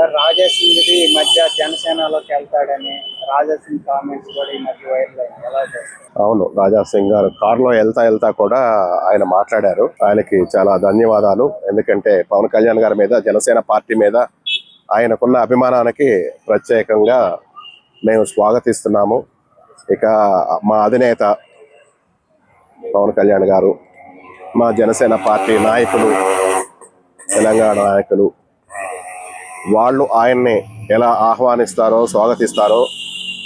Sir రాజాసింగ్ది ఈ మధ్య జనసేనలోకి వెళ్తాడని Raja Singh comments కూడా ఈ మధ్య వైరల్ అయింది. ఎలా చేస్తారు? అవును, రాజా సింగ్ గారు కారులో వెళ్తా కూడా ఆయన మాట్లాడారు. ఆయనకి చాలా ధన్యవాదాలు. ఎందుకంటే పవన్ కళ్యాణ్ గారి మీద, జనసేన పార్టీ మీద ఆయనకున్న అభిమానానికి ప్రత్యేకంగా మేము స్వాగతిస్తున్నాము. ఇక మా అధినేత పవన్ కళ్యాణ్ గారు, మా జనసేన పార్టీ నాయకులు, తెలంగాణ నాయకులు, వాళ్ళు ఆయన్ని ఎలా ఆహ్వానిస్తారో, స్వాగతిస్తారో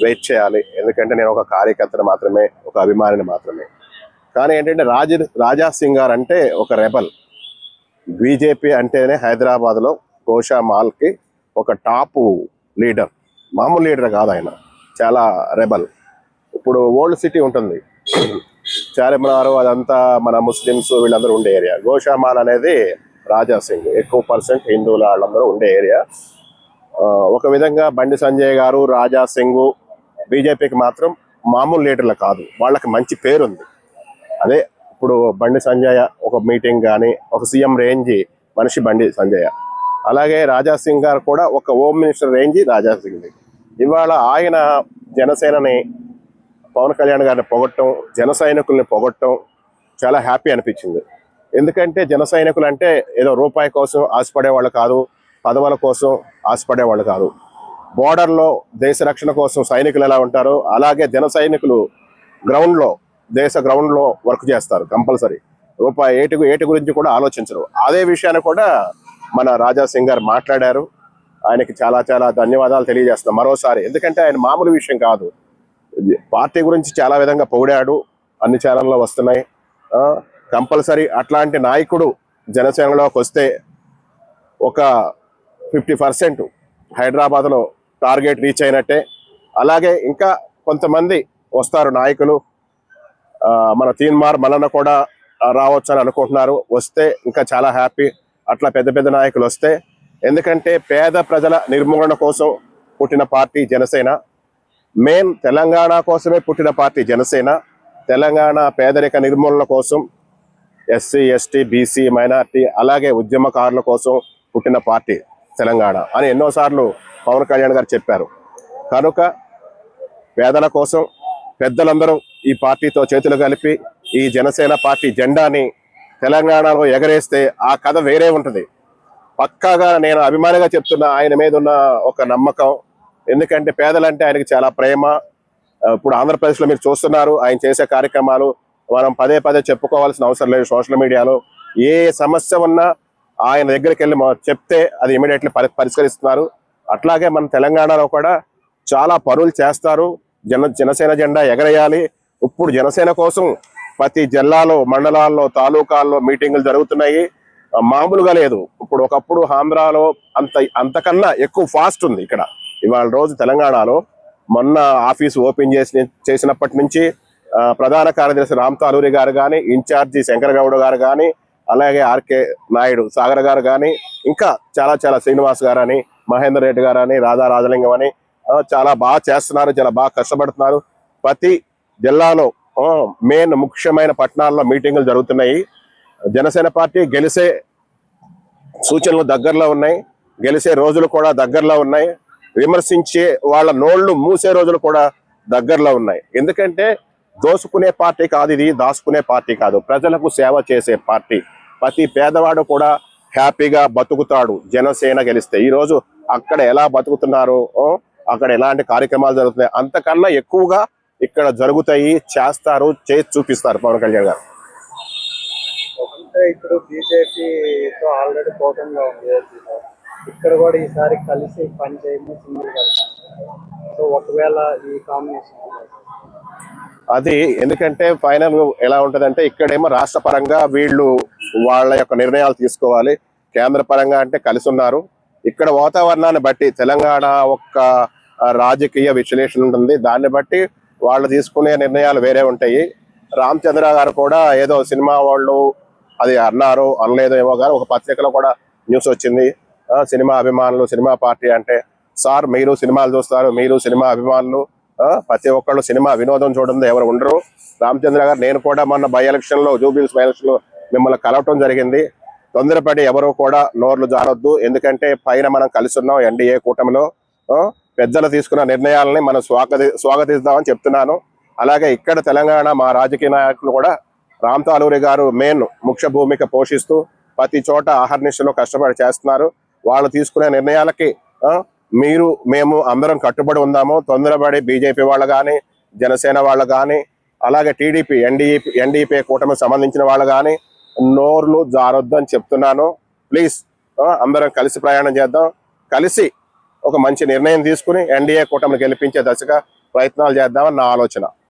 వెయిట్ చేయాలి. ఎందుకంటే నేను ఒక కార్యకర్తను మాత్రమే, ఒక అభిమానిని మాత్రమే. కానీ ఏంటంటే రాజా సింగ్ గారు అంటే ఒక రెబల్. బీజేపీ అంటేనే హైదరాబాద్లో గోషామాల్కి ఒక టాప్ లీడర్. మామూలు లీడర్ కాదు ఆయన, చాలా రెబల్. ఇప్పుడు ఓల్డ్ సిటీ ఉంటుంది, చార్మినార్, అదంతా మన ముస్లిమ్స్ వీళ్ళందరూ ఉండే ఏరియా. గోషామాల్ అనేది రాజా సింగ్ ఎక్కువ పర్సెంట్ హిందువుల వాళ్ళందరూ ఉండే ఏరియా. ఒక విధంగా బండి సంజయ్ గారు, రాజా సింగ్ బీజేపీకి మాత్రం మామూలు లీడర్లు కాదు, వాళ్ళకి మంచి పేరుంది. అదే ఇప్పుడు బండి సంజయ్ ఒక మీటింగ్ కానీ, ఒక సీఎం రేంజ్ మనిషి బండి సంజయ్. అలాగే రాజా సింగ్ గారు కూడా ఒక home minister range Raja Singh. ఇవాళ ఆయన జనసేనని, పవన్ కళ్యాణ్ గారిని పొగట్టం, జన సైనికుల్ని పొగట్టం చాలా హ్యాపీ అనిపించింది. ఎందుకంటే జన సైనికులు అంటే ఏదో రూపాయి కోసం ఆశపడేవాళ్ళు కాదు, పదవుల కోసం ఆశపడేవాళ్ళు కాదు. బోర్డర్లో దేశ రక్షణ కోసం సైనికులు ఎలా ఉంటారో అలాగే జన సైనికులు గ్రౌండ్లో, దేశ గ్రౌండ్లో వర్క్ చేస్తారు. కంపల్సరీ రూపాయి ఏటి గురించి కూడా ఆలోచించరు. అదే విషయాన్ని కూడా మన రాజా సింగ్ గారు మాట్లాడారు. ఆయనకి చాలా చాలా ధన్యవాదాలు తెలియజేస్తున్నాం మరోసారి. ఎందుకంటే ఆయన మామూలు విషయం కాదు, పార్టీ గురించి చాలా విధంగా పొగిడాడు, అన్ని ఛానల్లో వస్తున్నాయి. కంపల్సరీ అట్లాంటి నాయకుడు జనసేనలోకి వస్తే ఒక 50% హైదరాబాద్లో టార్గెట్ రీచ్ అయినట్టే. అలాగే ఇంకా కొంతమంది వస్తారు నాయకులు, మన తీన్మార్ మల్లన్న కూడా రావచ్చు అని అనుకుంటున్నారు. వస్తే ఇంకా చాలా హ్యాపీ. అట్లా పెద్ద పెద్ద నాయకులు వస్తే, ఎందుకంటే పేద ప్రజల నిర్మూలన కోసం పుట్టిన పార్టీ జనసేన. మెయిన్ తెలంగాణ కోసమే పుట్టిన పార్టీ జనసేన. తెలంగాణ పేదరిక నిర్మూలన కోసం, ఎస్సీ, ఎస్టీ, బీసీ, మైనార్టీ, అలాగే ఉద్యమకారుల కోసం పుట్టిన పార్టీ తెలంగాణ అని ఎన్నోసార్లు పవన్ కళ్యాణ్ గారు చెప్పారు. కనుక పేదల కోసం పెద్దలందరూ ఈ పార్టీతో చేతులు కలిపి ఈ జనసేన పార్టీ జెండాని తెలంగాణలో ఎగరేస్తే ఆ కథ వేరే ఉంటుంది. పక్కాగా నేను అభిమానిగా చెప్తున్నా, ఆయన మీద ఉన్న ఒక నమ్మకం. ఎందుకంటే పేదలంటే ఆయనకి చాలా ప్రేమ. ఇప్పుడు ఆంధ్రప్రదేశ్లో మీరు చూస్తున్నారు ఆయన చేసే కార్యక్రమాలు. మనం పదే చెప్పుకోవాల్సిన అవసరం లేదు. సోషల్ మీడియాలో ఏ సమస్య ఉన్నా ఆయన దగ్గరికి వెళ్ళి చెప్తే అది ఇమీడియట్లీ పరిష్కరిస్తున్నారు. అట్లాగే మన తెలంగాణలో కూడా చాలా పనులు చేస్తారు. జనసేన జెండా ఎగరేయాలి. ఇప్పుడు జనసేన కోసం ప్రతి జిల్లాలో, మండలాల్లో, తాలూకాల్లో మీటింగులు జరుగుతున్నాయి. మామూలుగా లేదు. ఇప్పుడు ఒకప్పుడు ఆంధ్రాలో అంతకన్నా ఎక్కువ ఫాస్ట్ ఉంది ఇక్కడ. ఇవాళ రోజు తెలంగాణలో మొన్న ఆఫీసు ఓపెన్ చేసినప్పటి నుంచి ప్రధాన కార్యదర్శి రామ్ తాలూరి గారు కానీ, ఇన్ఛార్జి శంకర్ గౌడ్ గారు కానీ, అలాగే ఆర్కే నాయుడు సాగర్ గారు కానీ, ఇంకా చాలా శ్రీనివాస్ గారు అని, మహేందర్ రెడ్డి గారు అని, రాధా రాజలింగం అని చాలా బాగా చేస్తున్నారు, చాలా బాగా కష్టపడుతున్నారు. ప్రతి జిల్లాలో మెయిన్ ముఖ్యమైన పట్టణాల్లో మీటింగులు జరుగుతున్నాయి. జనసేన పార్టీ గెలిసే సూచనలు దగ్గరలో ఉన్నాయి, గెలిసే రోజులు కూడా దగ్గరలో ఉన్నాయి, విమర్శించే వాళ్ళ నోళ్లు మూసే రోజులు కూడా దగ్గరలో ఉన్నాయి. ఎందుకంటే దోసుకునే పార్టీ కాదు ఇది, దాచుకునే పార్టీ కాదు, ప్రజలకు సేవ చేసే పార్టీ. ప్రతి పేదవాడు కూడా హ్యాపీగా బతుకుతాడు జనసేన గెలిస్తే. ఈరోజు అక్కడ ఎలా బతుకుతున్నారో, అక్కడ ఎలాంటి కార్యక్రమాలు జరుగుతున్నాయి, అంతకన్నా ఎక్కువగా ఇక్కడ జరుగుతాయి, చేస్తారు, చేసి చూపిస్తారు పవన్ కళ్యాణ్ గారు. అంటే ఇప్పుడు బీజేపీతో ఆల్రెడీ పోటంగా ఉంది, ఇక్కడ కూడా ఈసారి కలిసి పని చేయము, సింగిల్ గా. సో ఒకవేళ ఈ కాంబినేషన్ అది ఎందుకంటే ఫైనల్ ఎలా ఉంటుందంటే, ఇక్కడేమో రాష్ట్ర పరంగా వీళ్ళు వాళ్ళ యొక్క నిర్ణయాలు తీసుకోవాలి, కేంద్ర పరంగా అంటే కలిసి ఉన్నారు. ఇక్కడ వాతావరణాన్ని బట్టి తెలంగాణ ఒక్క రాజకీయ విశ్లేషణ ఉంటుంది, దాన్ని బట్టి వాళ్ళు తీసుకునే నిర్ణయాలు వేరే ఉంటాయి. రామచంద్ర గారు కూడా ఏదో సినిమా వాళ్ళు అది అన్నారు అనలేదో ఏమో, కానీ ఒక పత్రికలో కూడా న్యూస్ వచ్చింది, సినిమా అభిమానులు, సినిమా పార్టీ అంటే. సార్, మీరు సినిమాలు చూస్తారు, మీరు సినిమా అభిమానులు, ప్రతి ఒక్కళ్ళు సినిమా వినోదం చూడండి ఎవరు ఉండరు. రామచంద్ర గారు, నేను కూడా మొన్న బై ఎలక్షన్ లో, జూబిల్స్ బై ఎలక్షన్ లో మిమ్మల్ని కలవటం జరిగింది. తొందరపడి ఎవరు కూడా నోర్లు జారొద్దు. ఎందుకంటే పైన మనం కలిసి ఉన్నాం ఎన్డీఏ కూటమిలో. ఆ, పెద్దలు తీసుకున్న నిర్ణయాలని మనం స్వాగతిస్తామని చెప్తున్నాను. అలాగే ఇక్కడ తెలంగాణ మా రాజకీయ నాయకులు కూడా రామ్ తాలూరి గారు ముఖ్య భూమిక పోషిస్తూ ప్రతి చోట ఆహర్నిశలో కష్టపడి చేస్తున్నారు. వాళ్ళు తీసుకునే నిర్ణయాలకి మేము అందరం కట్టుబడి ఉందాము. తొందరపడి బీజేపీ వాళ్ళు కానీ, జనసేన వాళ్ళు కానీ, అలాగే టీడీపీ ఎన్డీపీ కూటమికి సంబంధించిన వాళ్ళు కానీ నోర్లు జారొద్దు అని చెప్తున్నాను. ప్లీజ్ అందరం కలిసి ప్రయాణం చేద్దాం. కలిసి ఒక మంచి నిర్ణయం తీసుకుని ఎన్డీఏ కూటమిని గెలిపించే దశగా ప్రయత్నాలు చేద్దామని నా ఆలోచన.